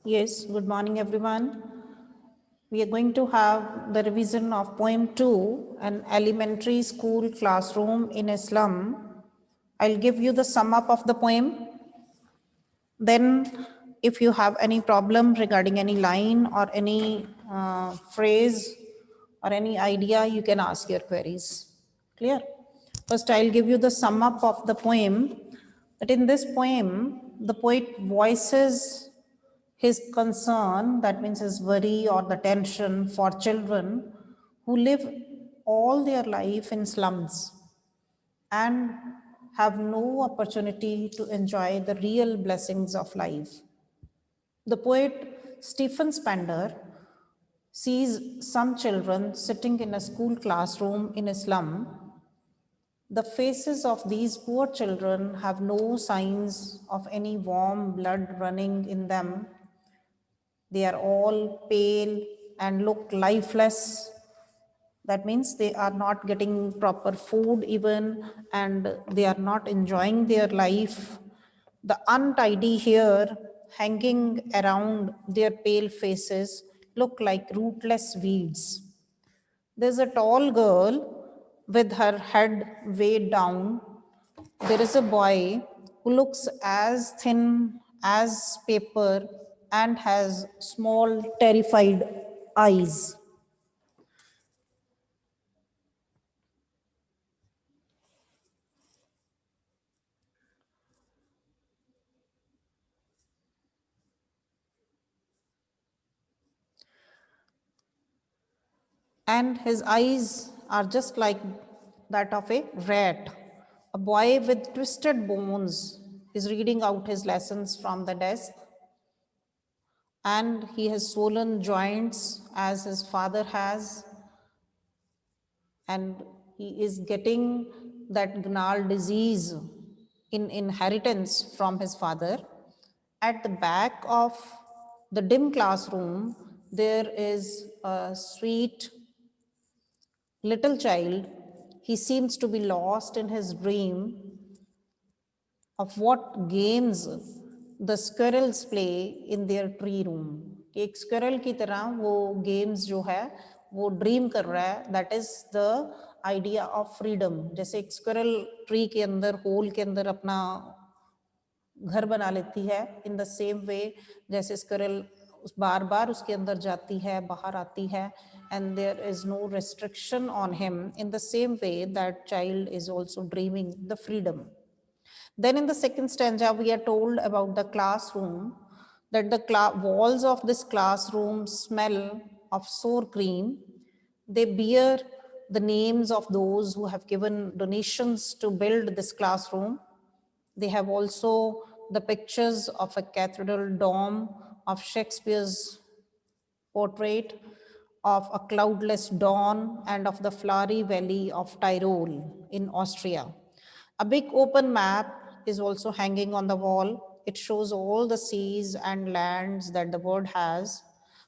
Yes, good morning everyone. We are going to have the revision of poem 2, an elementary school classroom in a slum. I'll give you the sum up of the poem. Then if you have any problem regarding any line or any phrase or any idea, you can ask your queries. Clear? First, I'll give you the sum up of the poem. That in this poem, the poet voices his concern, that means his worry or the tension for children who live all their life in slums and have no opportunity to enjoy the real blessings of life. The poet Stephen Spender sees some children sitting in a school classroom in a slum. The faces of these poor children have no signs of any warm blood running in them. They are all pale and look lifeless. That means they are not getting proper food even, and they are not enjoying their life. The untidy hair hanging around their pale faces look like rootless weeds. There's a tall girl with her head weighed down. There is a boy who looks as thin as paper and has small, terrified eyes. And his eyes are just like that of a rat. A boy with twisted bones is reading out his lessons from the desk, and he has swollen joints as his father has, and he is getting that gnarled disease in inheritance from his father. At the back of the dim classroom, there is a sweet little child. He seems to be lost in his dream of what games the squirrels play in their tree room. एक squirrel की तरह वो games जो है वो dream कर रहा है. That is the idea of freedom. जैसे एक squirrel tree के अंदर hole के अंदर अपना घर बना लेती है, इन द सेम वे जैसे स्क्विरल उस बार बार उसके अंदर जाती है, बाहर आती है, and there is no restriction on him. In the same way that child is also dreaming the freedom. Then in the second stanza, we are told about the classroom, that the walls of this classroom smell of sour cream. They bear the names of those who have given donations to build this classroom. They have also the pictures of a cathedral dome, of Shakespeare's portrait, of a cloudless dawn, and of the flowery valley of Tyrol in Austria. A big open map is also hanging on the wall. It shows all the seas and lands that the world has.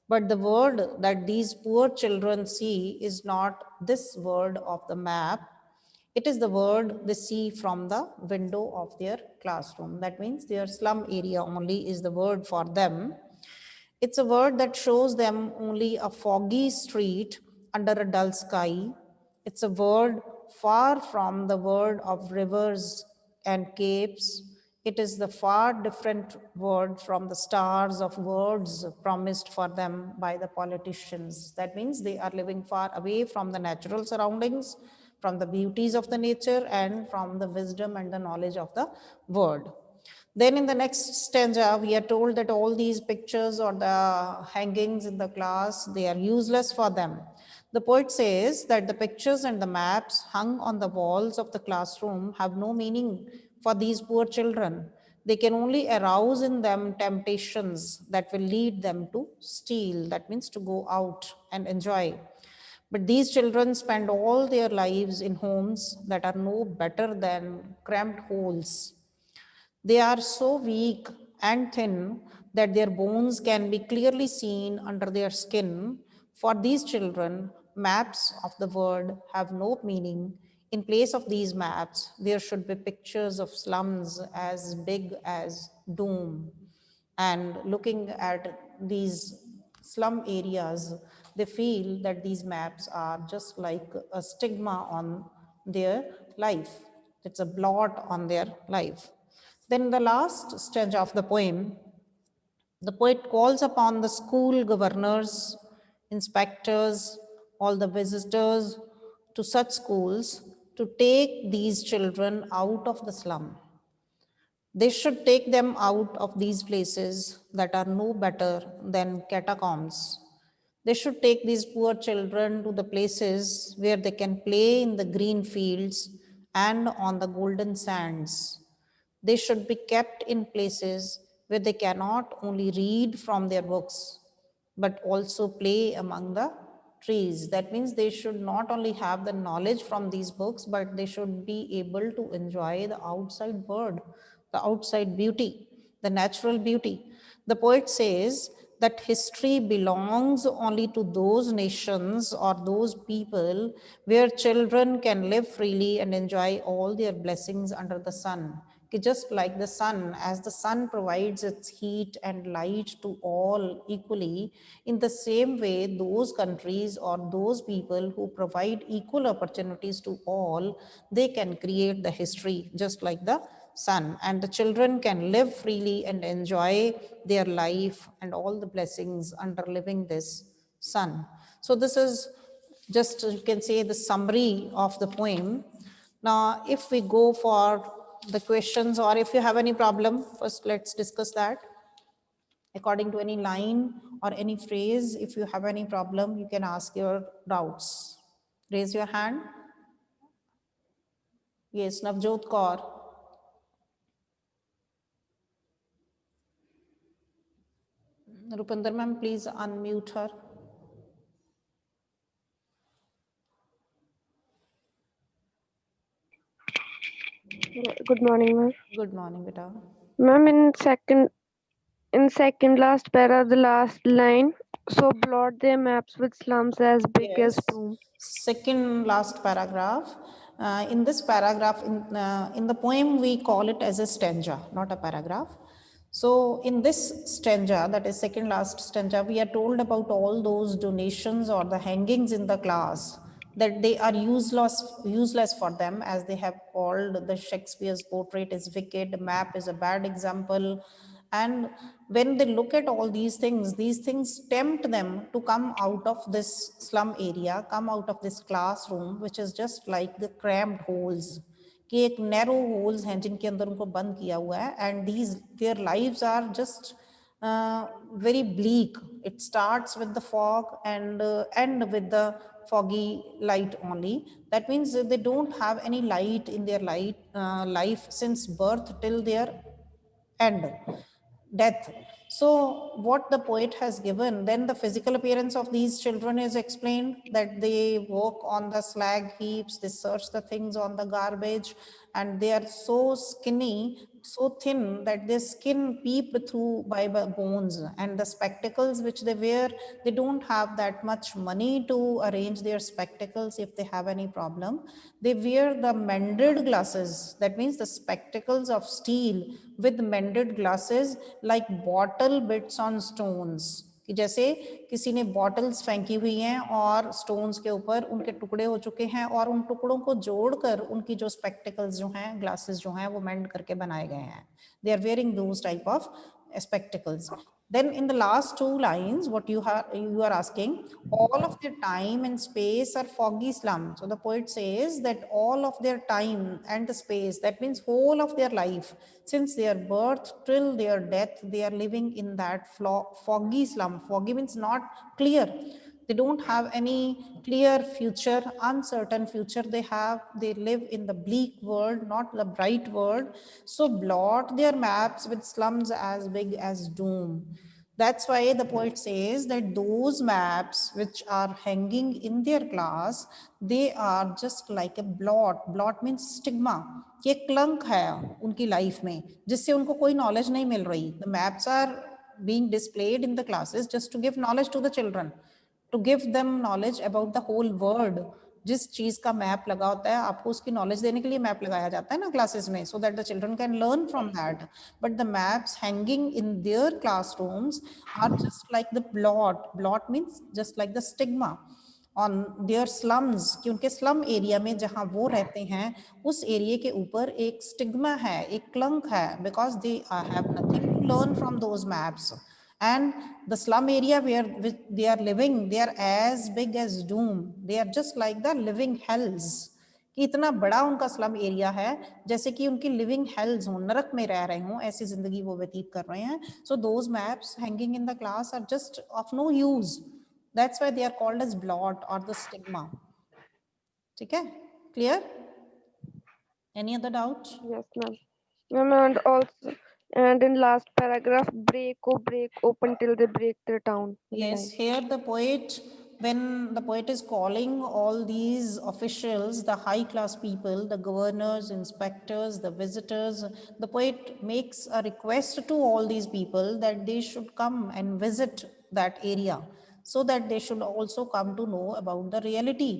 But the world that these poor children see is not this world of the map. It is the word they see from the window of their classroom. That means their slum area only is the word for them. It's a word that shows them only a foggy street under a dull sky. It's a word far from the word of rivers and capes. It is the far different word from the stars of words promised for them by the politicians. That means they are living far away from the natural surroundings, from the beauties of the nature, and from the wisdom and the knowledge of the word. Then in the next stanza, we are told that all these pictures or the hangings in the class, they are useless for them. The poet says that the pictures and the maps hung on the walls of the classroom have no meaning for these poor children. They can only arouse in them temptations that will lead them to steal, that means to go out and enjoy. But these children spend all their lives in homes that are no better than cramped holes. They are so weak and thin that their bones can be clearly seen under their skin. For these children, maps of the world have no meaning. In place of these maps, there should be pictures of slums as big as doom. And looking at these slum areas, they feel that these maps are just like a stigma on their life. It's a blot on their life. Then the last stage of the poem, the poet calls upon the school governors, inspectors, all the visitors to such schools to take these children out of the slum. They should take them out of these places that are no better than catacombs. They should take these poor children to the places where they can play in the green fields and on the golden sands. They should be kept in places where they cannot only read from their books, but also play among the trees. That means they should not only have the knowledge from these books, but they should be able to enjoy the outside world, the outside beauty, the natural beauty. The poet says that history belongs only to those nations or those people where children can live freely and enjoy all their blessings under the sun. Just like the sun, as the sun provides its heat and light to all equally, in the same way, those countries or those people who provide equal opportunities to all, they can create the history just like the sun, and the children can live freely and enjoy their life and all the blessings under living this sun. So this is just, you can say, the summary of the poem. Now, if we go for the questions, or if you have any problem, first let's discuss that. According to any line or any phrase, if you have any problem, you can ask your doubts. Raise your hand. Yes, Navjot Kaur. Rupinder ma'am, please unmute her. Good morning, ma'am. Good morning, beta. Ma'am, in second last para, the last line. So blot their maps with slums as big as Yes. tombs. Second last paragraph. In this paragraph, in the poem, we call it as a stanza, not a paragraph. So in this stanza, that is second last stanza, we are told about all those donations or the hangings in the class, that they are useless for them, as they have called the Shakespeare's portrait is wicked, map is a bad example. And when they look at all these things tempt them to come out of this slum area, come out of this classroom, which is just like the cramped holes, कि एक narrow holes हैं जिनके अंदर उनको बंद किया हुआ है, and these their lives are just very bleak. It starts with the fog and end with the foggy light only. That means they don't have any light in their life since birth till their end, death. So what the poet has given, then the physical appearance of these children is explained, that they walk on the slag heaps, they search the things on the garbage, and they are so skinny, so thin that their skin peeped through by bones, and the spectacles which they wear, they don't have that much money to arrange their spectacles if they have any problem. They wear the mended glasses, that means the spectacles of steel with mended glasses, like bottle bits on stones, कि जैसे किसी ने bottles फेंकी हुई हैं और stones के ऊपर उनके टुकड़े हो चुके हैं, और उन टुकड़ों को जोड़कर उनकी जो स्पेक्टिकल्स जो हैं, ग्लासेस जो हैं, वो मेंड करके बनाए गए हैं. They are wearing those type of spectacles. Then in the last two lines, what you are asking, all of their time and space are foggy slum. So the poet says that all of their time and the space, that means whole of their life, since their birth till their death, they are living in that foggy slum. Foggy means not clear. They don't have any clear future, uncertain future they have. They live in the bleak world, not the bright world. So blot their maps with slums as big as doom. That's why the poet says that those maps which are hanging in their class, they are just like a blot. Blot means stigma. ये क्लंक है उनकी life में, जिससे उनको कोई knowledge नहीं मिल रही. The maps are being displayed in the classes just to give knowledge to the children, to give them knowledge about the whole world, जिस चीज का मैप लगा होता है आपको उसकी नॉलेज देने के लिए मैप लगाया जाता है ना क्लासेस में, so that the children can learn from that, but the maps hanging in their classrooms are just like the blot means just like the stigma on their slums, कि उनके स्लम एरिया में जहाँ वो रहते हैं उस area के ऊपर एक स्टिग्मा है, एक क्लंक है, because they have nothing to learn from those maps, and the slum area where they are living, they are as big as doom, they are just like the living hells, कि इतना बड़ा उनका slum area है जैसे कि उनकी living हेल्स हों, नरक में रह रहे हों, ऐसी जिंदगी वो व्यतीत कर रहे हैं. So those maps hanging in the class are just of no use, that's why they are called as blot और द स्टिग्मा. ठीक है, clear? Any other doubt? Yes, ma'am. Ma'am, and also, and in last paragraph, break, oh, break, open till they break their town. Yes, Line. here the poet, when the poet is calling all these officials, the high class people, the governors, inspectors, the visitors, the poet makes a request to all these people that they should come and visit that area, so that they should also come to know about the reality.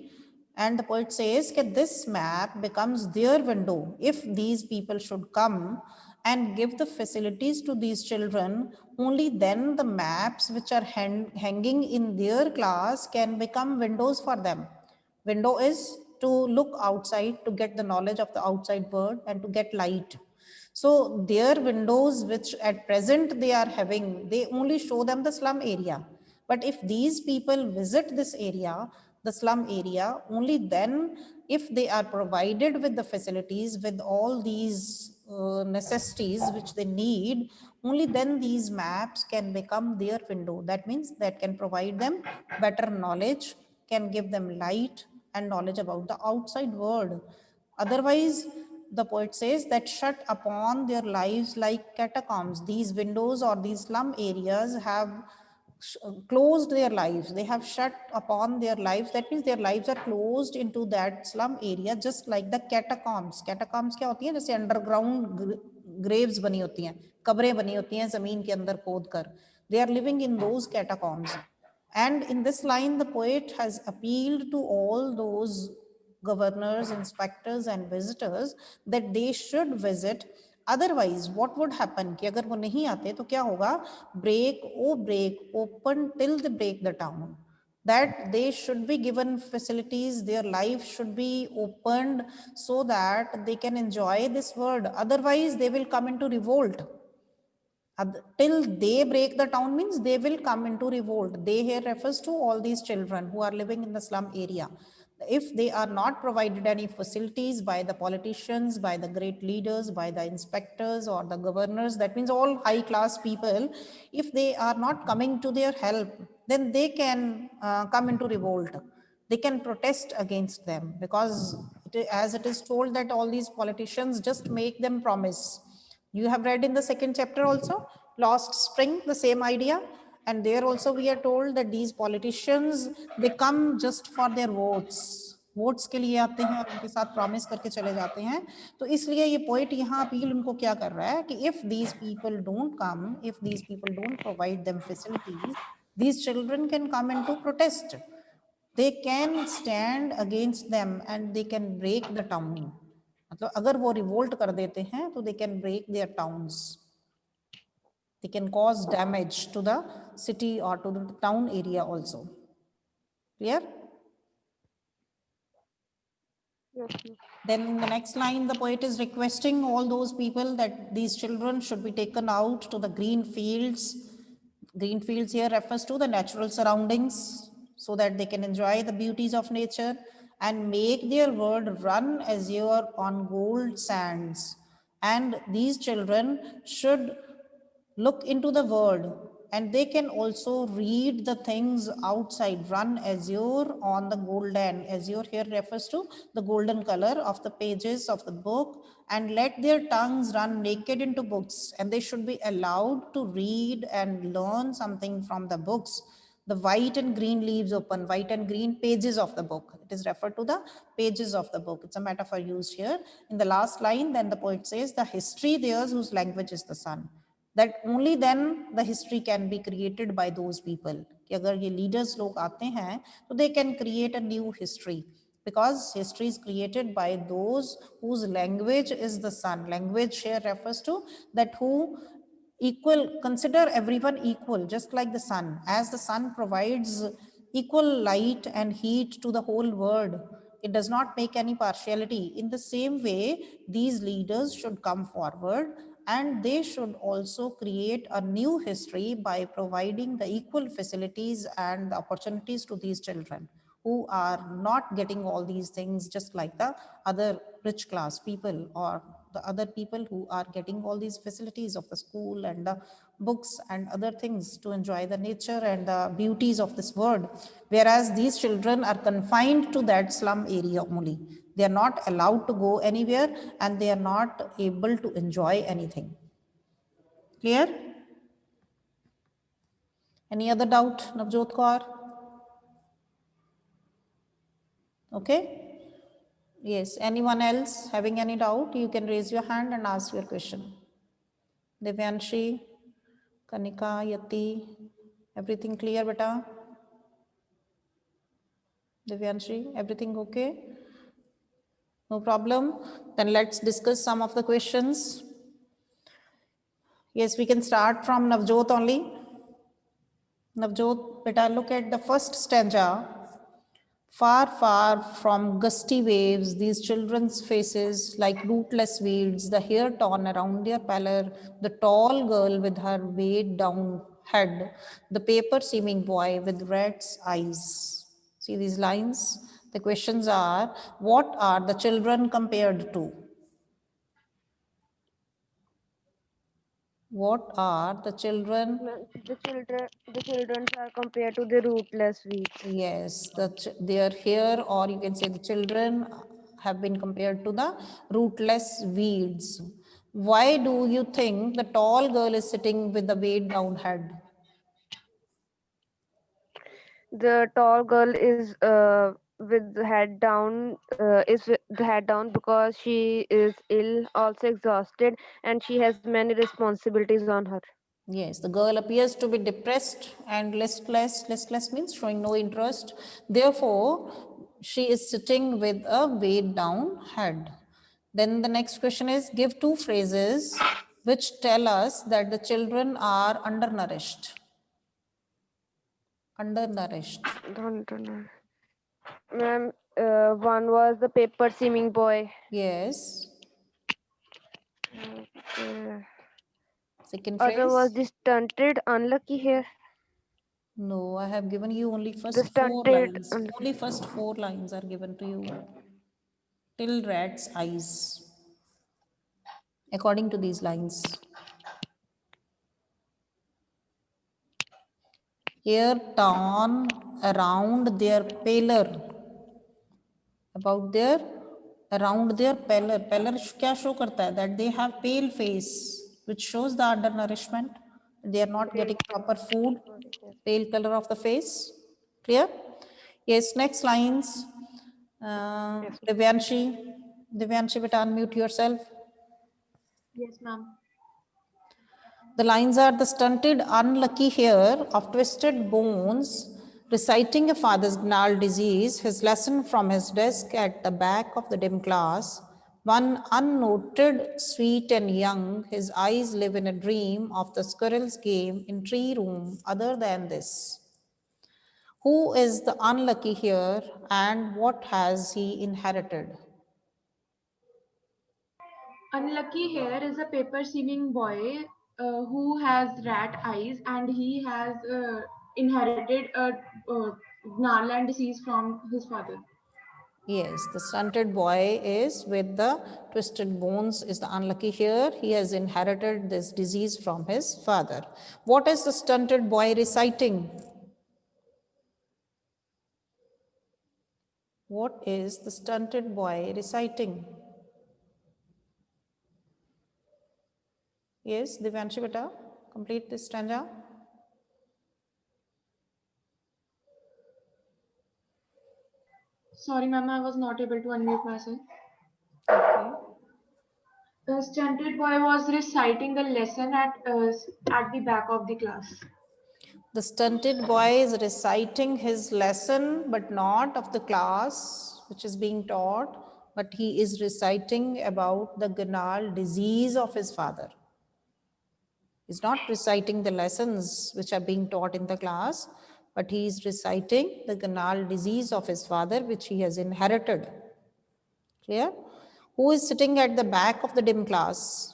And the poet says that this map becomes their window. If these people should come and give the facilities to these children, only then the maps which are hanging in their class can become windows for them. Window is to look outside, to get the knowledge of the outside world and to get light. So their windows, which at present they are having, they only show them the slum area. But if these people visit this area, the slum area, only then, if they are provided with the facilities, with all these necessities which they need, only then these maps can become their window. That means that can provide them better knowledge, can give them light and knowledge about the outside world. Otherwise, the poet says that shut upon their lives like catacombs, these windows or these slum areas have closed their lives. They have shut upon their lives. That means their lives are closed into that slum area, just like the catacombs. Catacombs क्या होती हैं? जैसे underground graves बनी होती हैं, कब्रें बनी होती हैं जमीन के अंदर खोद कर. They are living in those catacombs. And in this line, the poet has appealed to all those governors, inspectors, and visitors that they should visit. Otherwise, what would happen? कि अगर वो नहीं आते तो क्या होगा? Break, oh break, open till they break the town. That they should be given facilities, their life should be opened so that they can enjoy this world. Otherwise, they will come into revolt. Till they break the town means they will come into revolt. They here refers to all these children who are living in the slum area. If they are not provided any facilities by the politicians, by the great leaders, by the inspectors or the governors, that means all high class people, if they are not coming to their help, then they can come into revolt. They can protest against them, because as it is told that all these politicians just make them promise. You have read in the second chapter also, Lost Spring, the same idea. And there also we are told that these politicians, they come just for their votes. Votes के लिए आते हैं और उनके साथ promise करके चले जाते हैं. तो इसलिए ये पोइट यहाँ अपील उनको क्या कर रहा है कि if these people don't come, if these people don't provide them facilities, these children can come into protest. They can stand against them and they can break the town. मतलब अगर वो रिवोल्ट कर देते हैं तो they can break their towns, they can cause damage to the city or to the town area also. Clear? Yes, ma'am. Then in the next line, the poet is requesting all those people that these children should be taken out to the green fields. Green fields here refers to the natural surroundings, so that they can enjoy the beauties of nature and make their world run azure on gold sands. And these children should look into the word, and they can also read the things outside. Run azure on the golden, azure here refers to the golden color of the pages of the book, and let their tongues run naked into books, and they should be allowed to read and learn something from the books. The white and green leaves open, white and green pages of the book. It is referred to the pages of the book. It's a metaphor used here. In the last line, then the poet says, the history theirs whose language is the sun. That only then the history can be created by those people. कि अगर ये leaders लोग आते हैं तो they can create a new history. because history is created by those whose language is the sun. Language here refers to that who equal, consider everyone equal, just like the sun. As the sun provides equal light and heat to the whole world, it does not make any partiality. In the same way, these leaders should come forward and they should also create a new history by providing the equal facilities and the opportunities to these children who are not getting all these things, just like the other rich class people or the other people who are getting all these facilities of the school and the books and other things to enjoy the nature and the beauties of this world. Whereas these children are confined to that slum area only. They are not allowed to go anywhere and they are not able to enjoy anything. Clear? Any other doubt, Navjot Kaur? Okay. Yes. Anyone else having any doubt? You can raise your hand and ask your question. Devyanshi, Kanika, Yati, everything clear, beta? Devyanshi, everything okay? No problem. Then let's discuss some of the questions. Yes, we can start from Navjot only. Navjot, beta, look at the first stanza. Far, far from gusty waves, these children's faces like rootless weeds, the hair torn around their pallor, the tall girl with her weighed down head, the paper seeming boy with rat's eyes. See these lines? The questions are, what are the children compared to? What are the children? The children are compared to the rootless weeds. Yes, their hair, or you can say the children, have been compared to the rootless weeds. Why do you think the tall girl is sitting with the weighed down head? The tall girl is with the head down, is with the head down because she is ill, also exhausted, and she has many responsibilities on her. Yes, the girl appears to be depressed and listless. Listless means showing no interest. Therefore, she is sitting with a weighed down head. Then the next question is, give two phrases which tell us that the children are undernourished. Undernourished. Don't know. Ma'am, one was the paper seeming boy. Yes. Uh, Second Other was phrase. the stunted, unlucky hair. No, I have given you only The first four stunted, lines. unlucky. Only first four lines are given to you. Till rat's eyes. According to these lines. Hair torn around their pallor. About their, around their pallor. Pallor क्या show करता है? That they have pale face, which shows the undernourishment. They are not getting proper food. Pale color of the face. Clear? Yes, next lines. Yes. Divyanshi. Divyanshi, beta, unmute yourself. Yes, ma'am. The lines are the stunted, unlucky hair of twisted bones, reciting a father's gnarled disease, his lesson from his desk at the back of the dim class. One unnoted, sweet and young, his eyes live in a dream of the squirrel's game in tree room other than this. Who is the unlucky here and what has he inherited? Unlucky here is a paper seeming boy who has rat eyes and he has inherited a gnarland disease from his father. Yes, the stunted boy is with the twisted bones is the unlucky here. He has inherited this disease from his father. What is the stunted boy reciting? What is the stunted boy reciting? Yes, Divyanshi beta, complete this stanza. Sorry, ma'am, I was not able to unmute myself. Okay. The stunted boy was reciting a lesson at the back of the class. The stunted boy is reciting his lesson, but not of the class. which is being taught, but he is reciting about the gnarled disease of his father. He's not reciting the lessons which are being taught in the class, but he is reciting the gnarled disease of his father, which he has inherited. Clear? Who is sitting at the back of the dim class?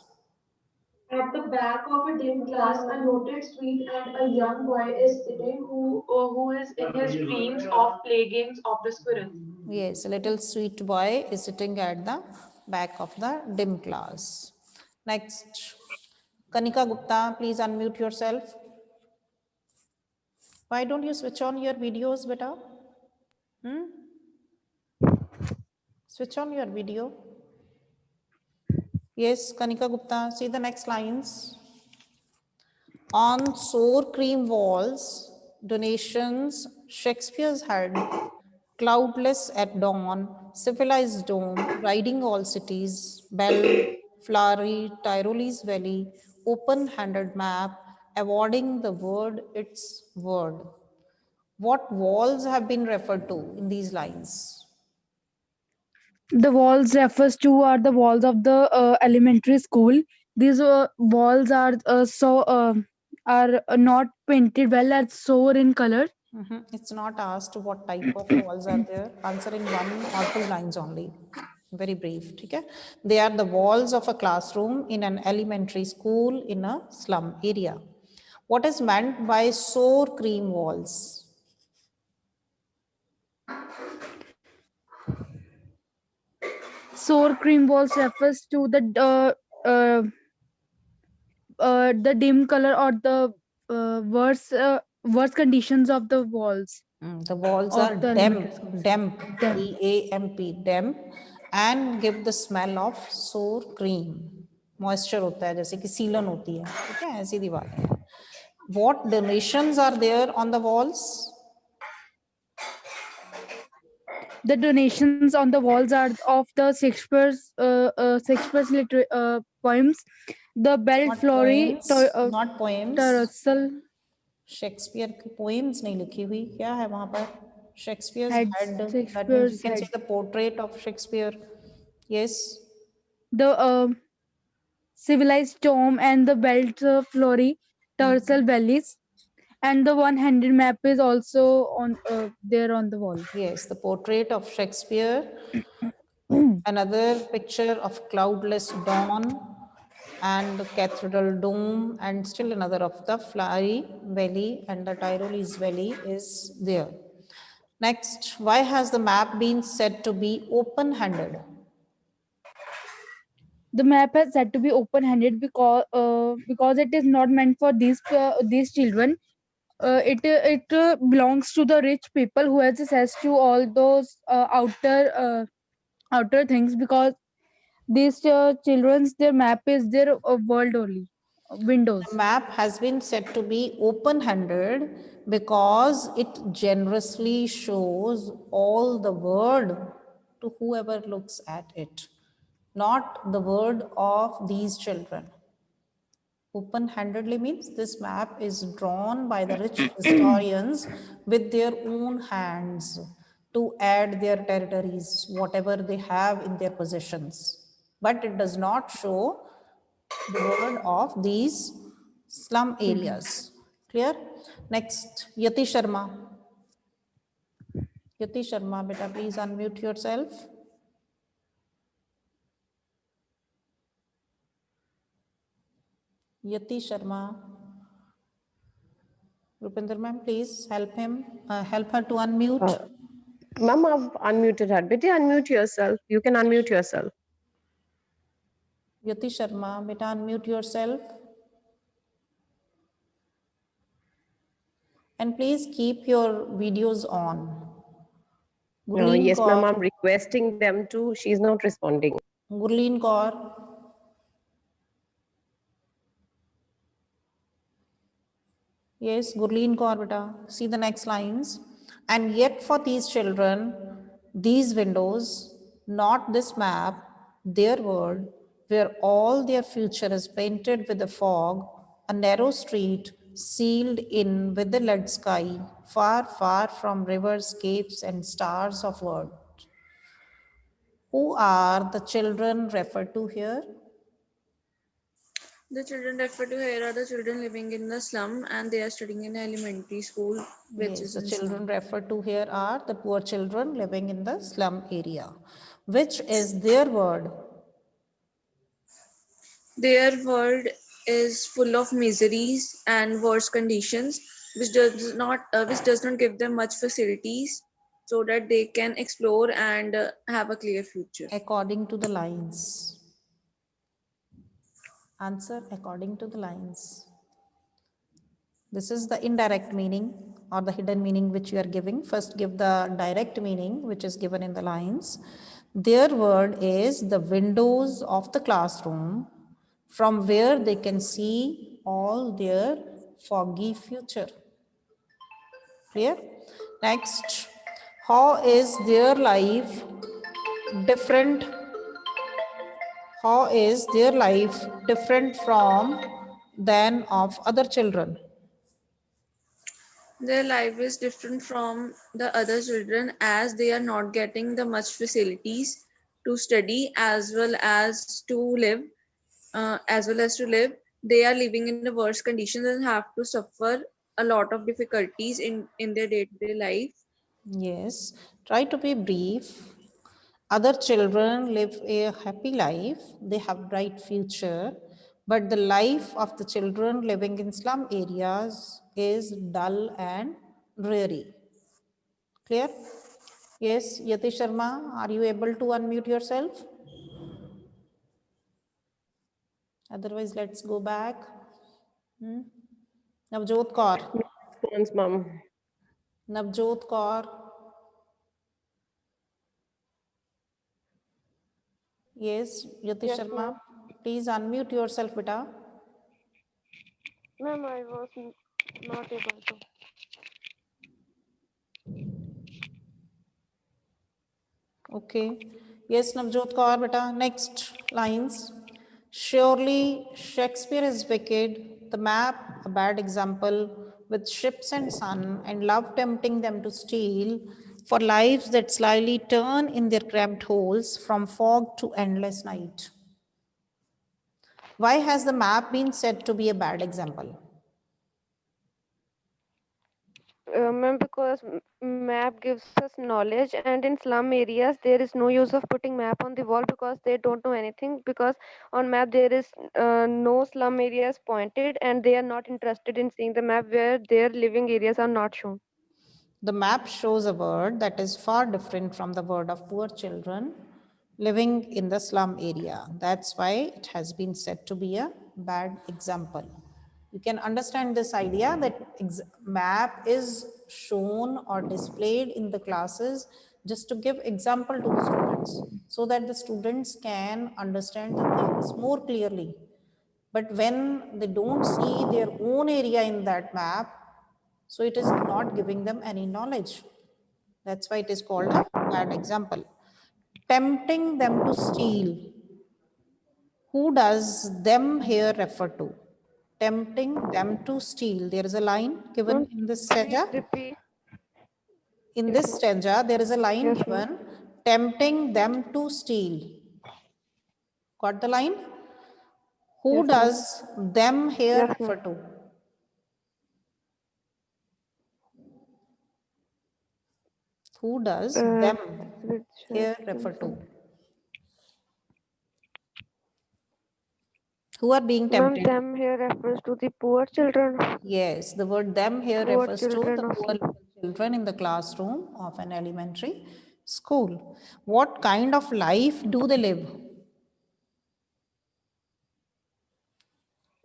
At the back of a dim class, a noted sweet and a young boy is sitting who is in his dreams of plaguings of the squirrels. Yes, a little sweet boy is sitting at the back of the dim class. Next, Kanika Gupta, please unmute yourself. Why don't you switch on your videos, beta? Switch on your video. Yes, Kanika Gupta, see the next lines. On sour cream walls, donations, Shakespeare's head, cloudless at dawn, civilized dome, riding all cities, bell, flowery, Tyrolese valley, open-handed map, awarding the word its word. What walls have been referred to in these lines? The walls refers to are the walls of the elementary school. These walls are not painted well as sour in color. It's not asked what type of walls are there. Answer in 1 or 2 lines only. Very brief. Okay? They are the walls of a classroom in an elementary school in a slum area. What is meant by sour cream walls? Sour cream walls refers to the dim color or the worse conditions of the walls The walls of are the damp, elementary schools. damp, Them. D-A-M-P, damp, and give the smell of sour cream. Moisture होता है जैसे कि सीलन होती है, ठीक है, ऐसी दीवारें हैं. What donations are there on the walls? The donations on the walls are of the Shakespeare's poems. The Bell Not Flory poems, not poems. Russell Shakespeare की poems नहीं लिखी हुई, क्या है वहाँ पर? Shakespeare's had head, that means you Shakespeare's can head. say the portrait of Shakespeare. Yes, The civilized tomb and the Belt Flory Tursal valleys, and the one-handed map is also on there on the wall. yes, the portrait of Shakespeare. Another picture of cloudless dawn and cathedral dome, and still another of the Flowery Valley and the Tyrolese Valley is there. Next, why has the map been said to be open-handed? The map is said to be open-handed because it is not meant for these children. It belongs to the rich people who has access to all those outer things, because these children's their map is their world only, The windows. map has been said to be open-handed because it generously shows all the word to whoever looks at it, not the word of these children. Open-handedly means this map is drawn by the rich historians with their own hands to add their territories, whatever they have in their possessions. But it does not show the word of these slum Children. areas. Clear? Next, Yati Sharma. Yati Sharma, beta, please unmute yourself. Yati Sharma. Rupinder ma'am, please help her to unmute. Ma'am, I've unmuted her. Betty, unmute yourself. You can unmute yourself. Yati Sharma, beta, unmute yourself. And please keep your videos on. Gurleen Yes, ma'am, Kaur, I'm requesting them to. She's not responding. Gurleen Kaur. Yes, Gurleen Kaur, beta. See the next lines. And yet for these children, these windows, not this map, their world, where all their future is painted with the fog, a narrow street sealed in with the lead sky, far, far from rivers, capes, and stars of world. Who are the children referred to here? The children referred to here are the children living in the slum and they are studying in elementary school, which Yes, is the in children slum. referred to here are the poor children living in the slum area. Which is their word? Their world is full of miseries and worse conditions, which does not give them much facilities so that they can explore and have a clear future. According to the lines. Answer according to the lines. This is the indirect meaning or the hidden meaning which you are giving. First, give the direct meaning which is given in the lines. Their word is the windows of the classroom from where they can see all their foggy future. Clear? Next, how is their life different? How is their life different from than of other children? Their life is different from the other children as they are not getting the much facilities to study as well as to live. They are living in the worst conditions and have to suffer a lot of difficulties in their day-to-day life. Yes, try to be brief. Other children live a happy life, they have bright future, but the life of the children living in slum areas is dull and dreary. Clear? Yes, Yati Sharma, are you able to unmute yourself? Otherwise, let's go back. Hmm? Navjot Kaur. Response, mom. Navjot Kaur. Yes, Yati Yes, Sharma. ma'am. Please unmute yourself, beta. Ma'am, I was not able to. Okay. Yes, Navjot Kaur, beta. Next lines. Surely Shakespeare is wicked. The map, a bad example, with ships and sun, and love tempting them to steal for lives that slyly turn in their cramped holes from fog to endless night. Why has the map been said to be a bad example? Ma'am, because map gives us knowledge, and in slum areas there is no use of putting map on the wall because they don't know anything. Because on map there is no slum areas pointed, and they are not interested in seeing the map where their living areas are not shown. The map shows a word that is far different from the word of poor children living in the slum area. That's why it has been said to be a bad example. You can understand this idea that map is shown or displayed in the classes just to give example to the students so that the students can understand the things more clearly. But when they don't see their own area in that map, so it is not giving them any knowledge. That's why it is called a bad example. Tempting them to steal. Who does them here refer to? Tempting them to steal. There is a line given Ma'am, in this please stanza. repeat. In Yes, this ma'am. stanza, there is a line Yes, ma'am. given tempting them to steal. Got the line? Who Yes, ma'am. does them here Yes, refer ma'am. to? Who does them With here ships refer and to? sun. Who are being Ma'am, tempted? them here refers to the poor children. Yes, the word them here Poor refers to children the of poor slum. little children in the classroom of an elementary school. What kind of life do they live?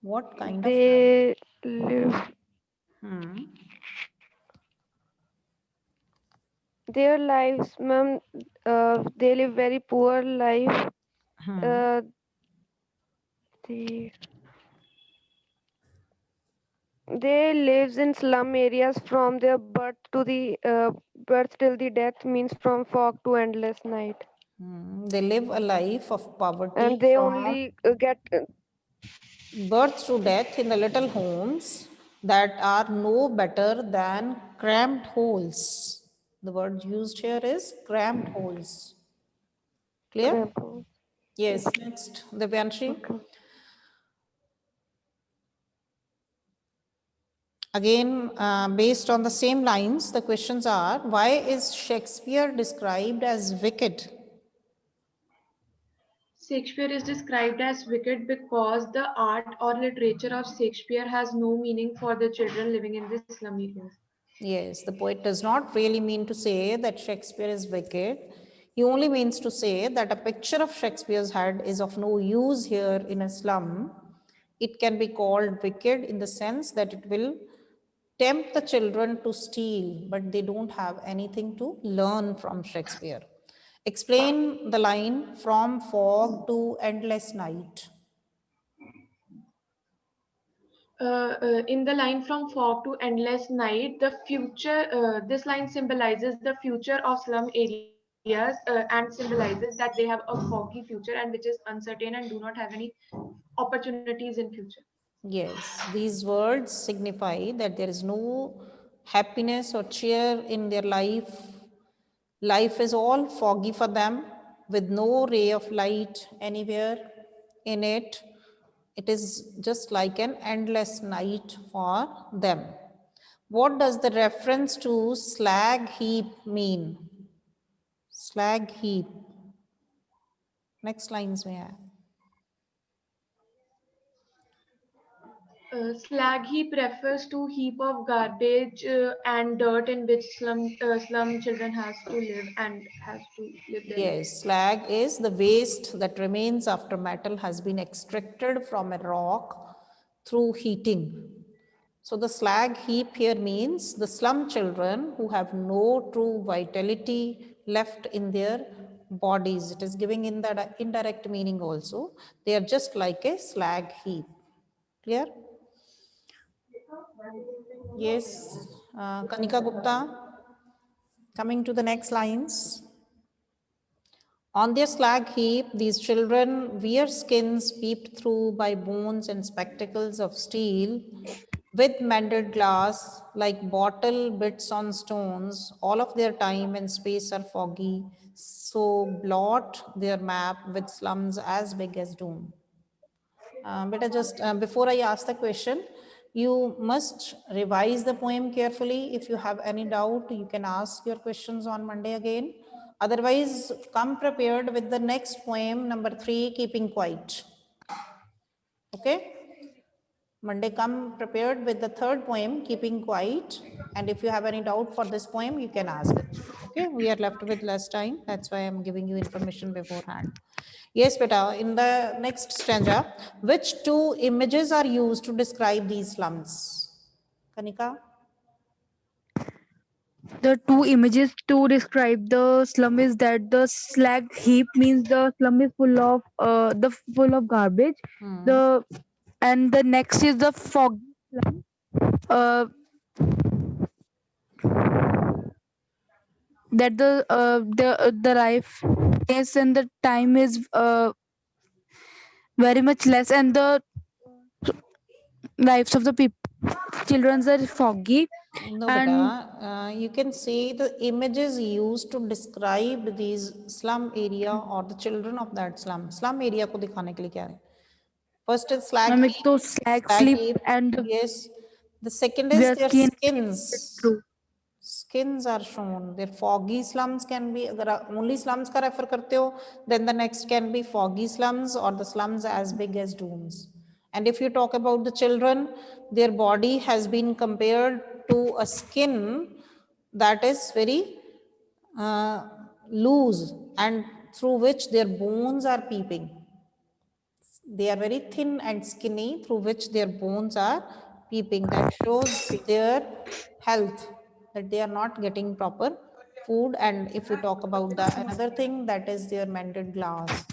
What kind of life? They live Hmm. their lives, ma'am. They live very poor life. Hmm. Uh, they they lives in slum areas from their birth to the birth till the death, means from fog to endless night. Hmm. They live a life of poverty And they from only get birth to death in the little homes that are no better than cramped holes. The word used here is cramped holes. Clear? Rainbows. Yes. Yes. Next, Divyanshi. Okay. Again, based on the same lines, the questions are, why is Shakespeare described as wicked? Shakespeare is described as wicked because the art or literature of Shakespeare has no meaning for the children living in the slum areas. Yes, the poet does not really mean to say that Shakespeare is wicked. He only means to say that a picture of Shakespeare's head is of no use here in a slum. It can be called wicked in the sense that it will tempt the children to steal, but they don't have anything to learn from Shakespeare. Explain the line from fog to endless night. In the line from fog to endless night, this line symbolizes the future of slum areas and symbolizes that they have a foggy future and which is uncertain and do not have any opportunities in future. Yes, these words signify that there is no happiness or cheer in their life. Life is all foggy for them with no ray of light anywhere in it. It is just like an endless night for them. What does the reference to slag heap mean? Slag heap. Next lines may I? Slag heap refers to heap of garbage and dirt in which slum children has to live and has to live their life. Yes, slag is the waste that remains after metal has been extracted from a rock through heating. So the slag heap here means the slum children who have no true vitality left in their bodies. It is giving in that indirect meaning also. They are just like a slag heap. Clear? Yes. Kanika Gupta, coming to the next lines. On their slag heap, these children wear skins peeped through by bones and spectacles of steel, with mended glass, like bottle bits on stones. All of their time and space are foggy, so blot their map with slums as big as Doom. But just before I ask the question, you must revise the poem carefully. If you have any doubt, you can ask your questions on Monday again. Otherwise, come prepared with the next poem, number 3, Keeping Quiet. Okay? Monday, come prepared with the third poem, Keeping Quiet. And if you have any doubt for this poem, you can ask it. Okay? We are left with less time. That's why I'm giving you information beforehand. Yes, beta, in the next stanza, which two images are used to describe these slums? Kanika? The two images to describe the slum is that the slag heap means the slum is full of garbage. Hmm. The and the next is the fog slum. Uh, that the life is and the time is very much less, and the lives of the people children are foggy. No, beta. And You can see the images used to describe these slum area or the children of that slum. Slum area को दिखाने के लिए क्या है? First is slag एक heap. तो slag Slag sleep heap. and Yes. The second is where their skin skins. true. Skins are shown. Their foggy slums can be, अगर आप only slums का refer करते हो, then the next can be foggy slums or the slums as big as dooms. And if you talk about the children, their body has been compared to a skin that is very uh, loose and through which their bones are peeping. They are very thin and skinny through which their bones are peeping. That shows their health, that they are not getting proper food. And if we talk about the another thing, that is their mended glass.